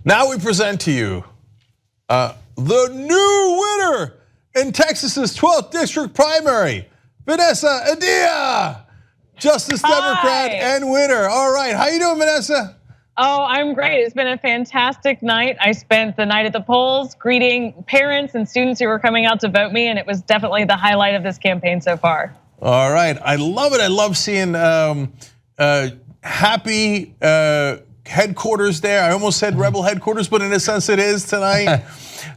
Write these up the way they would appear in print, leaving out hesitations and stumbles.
Now we present to you the new winner in Texas's 12th district primary, Vanessa Adia, Justice Democrat and winner. All right, how you doing, Vanessa? Oh, I'm great. It's been a fantastic night. I spent the night at the polls greeting parents and students who were coming out to vote me, and it was definitely the highlight of this campaign so far. All right, I love it. I love seeing happy headquarters there. I almost said rebel headquarters, but in a sense it is tonight.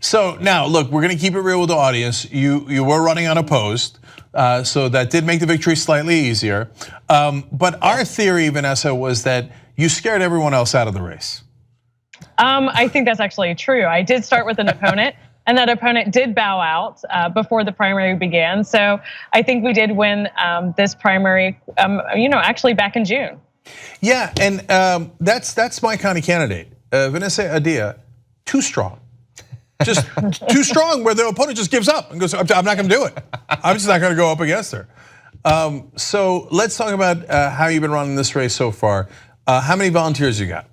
So now, look, we're gonna keep it real with the audience. You were running unopposed, so that did make the victory slightly easier. But our theory, Vanessa, was that you scared everyone else out of the race. I think that's actually true. I did start with an opponent, and that opponent did bow out before the primary began. So I think we did win this primary, actually back in June. Yeah, and that's my kind of candidate. Vanessa Adia, too strong. Just too strong where the opponent just gives up and goes, I'm not gonna do it. I'm just not gonna go up against her. So let's talk about how you've been running this race so far. How many volunteers you got?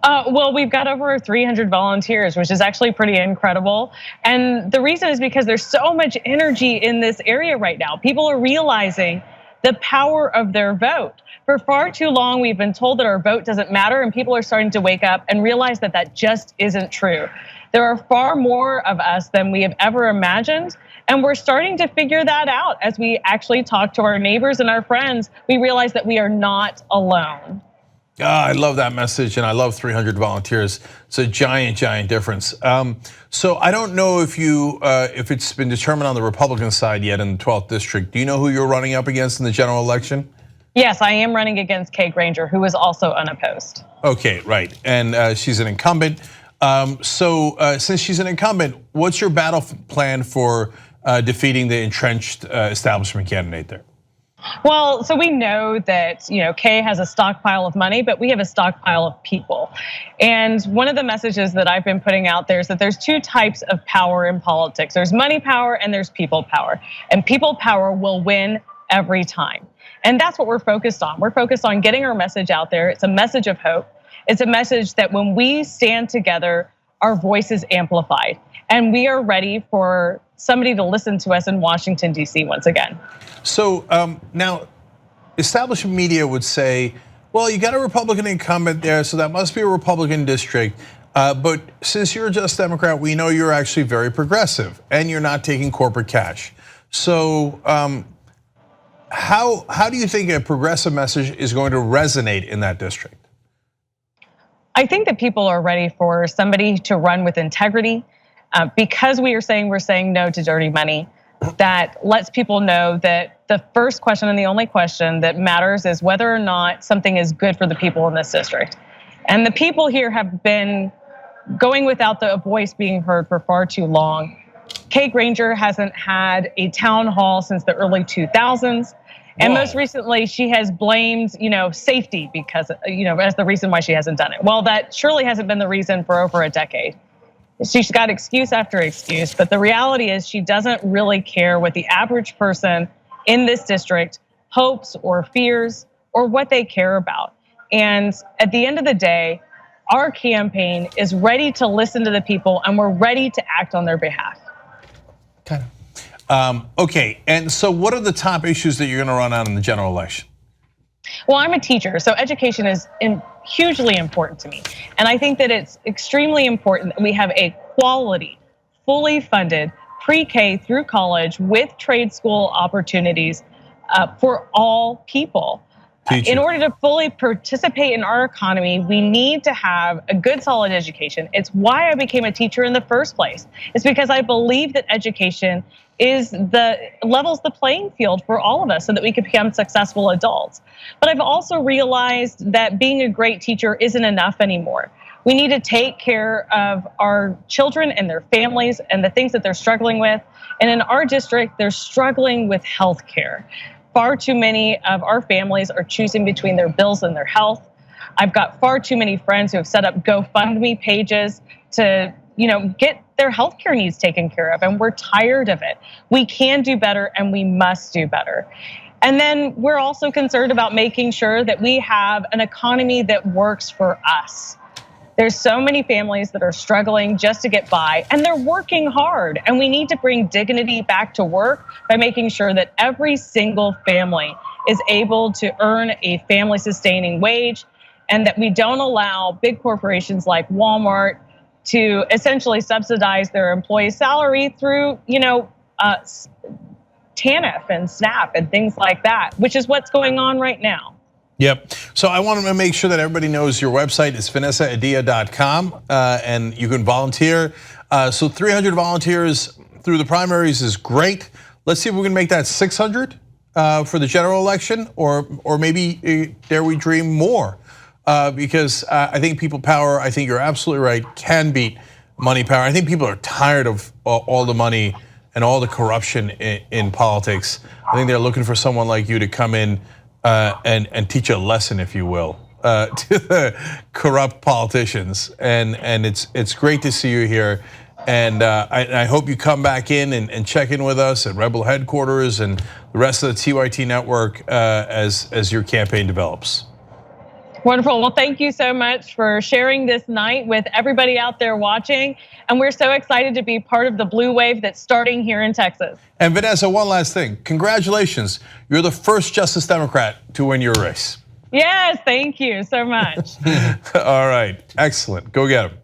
Well, we've got over 300 volunteers, which is actually pretty incredible. And the reason is because there's so much energy in this area right now. People are realizing the power of their vote. For far too long, we've been told that our vote doesn't matter, and people are starting to wake up and realize that that just isn't true. There are far more of us than we have ever imagined, and we're starting to figure that out as we actually talk to our neighbors and our friends. We realize that we are not alone. I love that message, and I love 300 volunteers. It's a giant, giant difference. So I don't know if it's been determined on the Republican side yet in the 12th district. Do you know who you're running up against in the general election? Yes, I am running against Kay Granger, who is also unopposed. Okay, right, and she's an incumbent. So since she's an incumbent, what's your battle plan for defeating the entrenched establishment candidate there? Well, so we know that Kay has a stockpile of money, but we have a stockpile of people. And one of the messages that I've been putting out there is that there's two types of power in politics. There's money power and there's people power. And people power will win every time. And that's what we're focused on. We're focused on getting our message out there. It's a message of hope. It's a message that when we stand together, our voice is amplified. And we are ready for somebody to listen to us in Washington, D.C. once again. So now, establishment media would say, well, you got a Republican incumbent there, so that must be a Republican district. But since you're a Just Democrat, we know you're actually very progressive and you're not taking corporate cash. So how do you think a progressive message is going to resonate in that district? I think that people are ready for somebody to run with integrity. Because we're saying no to dirty money, that lets people know that the first question and the only question that matters is whether or not something is good for the people in this district. And the people here have been going without the voice being heard for far too long. Kay Granger hasn't had a town hall since the early 2000s. And most recently, she has blamed, safety because, as the reason why she hasn't done it. Well, that surely hasn't been the reason for over a decade. She's got excuse after excuse, but the reality is she doesn't really care what the average person in this district hopes or fears or what they care about. And at the end of the day, our campaign is ready to listen to the people and we're ready to act on their behalf. Okay, and so what are the top issues that you're gonna run on in the general election? Well, I'm a teacher, so education is hugely important to me. And I think that it's extremely important that we have a quality, fully funded pre-K through college with trade school opportunities for all people. In order to fully participate in our economy, we need to have a good, solid education. It's why I became a teacher in the first place. It's because I believe that education levels the playing field for all of us so that we can become successful adults. But I've also realized that being a great teacher isn't enough anymore. We need to take care of our children and their families and the things that they're struggling with. And in our district, they're struggling with health care. Far too many of our families are choosing between their bills and their health. I've got far too many friends who have set up GoFundMe pages to, get their healthcare needs taken care of, and we're tired of it. We can do better and we must do better. And then we're also concerned about making sure that we have an economy that works for us. There's so many families that are struggling just to get by, and they're working hard. And we need to bring dignity back to work by making sure that every single family is able to earn a family sustaining wage, and that we don't allow big corporations like Walmart to essentially subsidize their employees' salary through, TANF and SNAP and things like that, which is what's going on right now. Yep. So I want to make sure that everybody knows your website is vanessaedea.com, and you can volunteer. So 300 volunteers through the primaries is great. Let's see if we can make that 600 for the general election, or maybe dare we dream more? Because I think people power, I think you're absolutely right, can beat money power. I think people are tired of all the money and all the corruption in politics. I think they're looking for someone like you to come in and teach a lesson, if you will, to the corrupt politicians. And it's great to see you here. And I hope you come back in and check in with us at Rebel headquarters and the rest of the TYT network as your campaign develops. Wonderful. Well, thank you so much for sharing this night with everybody out there watching. And we're so excited to be part of the blue wave that's starting here in Texas. And Vanessa, one last thing. Congratulations. You're the first Justice Democrat to win your race. Yes, thank you so much. All right. Excellent. Go get them.